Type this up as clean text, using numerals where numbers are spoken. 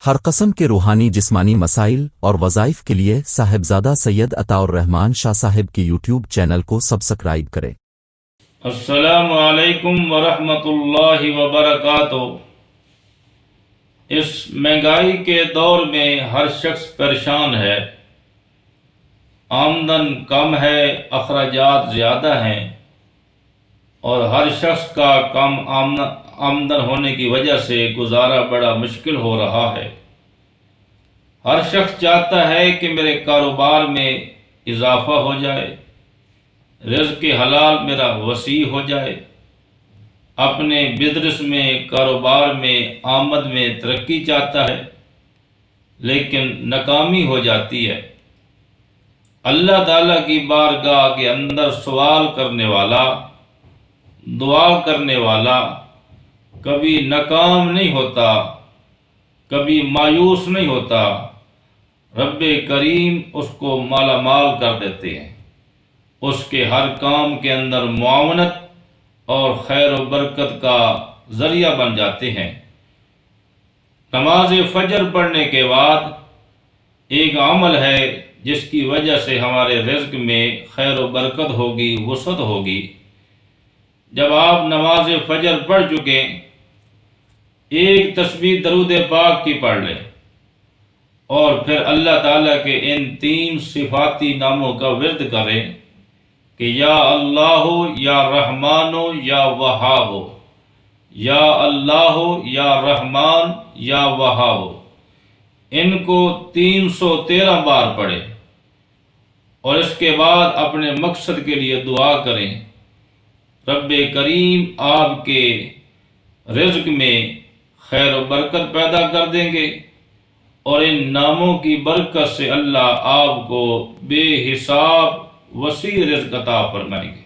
ہر قسم کے روحانی جسمانی مسائل اور وظائف کے لیے صاحبزادہ سید عطا الرحمن شاہ صاحب کی یوٹیوب چینل کو سبسکرائب کریں۔ السلام علیکم ورحمۃ اللہ وبرکاتہ۔ اس مہنگائی کے دور میں ہر شخص پریشان ہے، آمدن کم ہے، اخراجات زیادہ ہیں، اور ہر شخص کا کم آمدن ہونے کی وجہ سے گزارا بڑا مشکل ہو رہا ہے۔ ہر شخص چاہتا ہے کہ میرے کاروبار میں اضافہ ہو جائے، رزق حلال میرا وسیع ہو جائے، اپنے بزنس میں کاروبار میں آمد میں ترقی چاہتا ہے، لیکن ناکامی ہو جاتی ہے۔ اللہ تعالیٰ کی بارگاہ کے اندر سوال کرنے والا، دعا کرنے والا کبھی ناکام نہیں ہوتا، کبھی مایوس نہیں ہوتا۔ رب کریم اس کو مالا مال کر دیتے ہیں، اس کے ہر کام کے اندر معاونت اور خیر و برکت کا ذریعہ بن جاتے ہیں۔ نماز فجر پڑھنے کے بعد ایک عمل ہے جس کی وجہ سے ہمارے رزق میں خیر و برکت ہوگی، وسعت ہوگی۔ جب آپ نماز فجر پڑھ چکے، ایک تسبیح درود پاک کی پڑھ لیں، اور پھر اللہ تعالیٰ کے ان 3 صفاتی ناموں کا ورد کریں کہ یا اللہ یا رحمان یا وہاب، یا اللہ یا رحمان یا وہاب۔ ان کو 313 بار پڑھیں، اور اس کے بعد اپنے مقصد کے لیے دعا کریں۔ رب کریم آپ کے رزق میں خیر و برکت پیدا کر دیں گے، اور ان ناموں کی برکت سے اللہ آپ کو بے حساب وسیع رزق عطا فرمائیں گے۔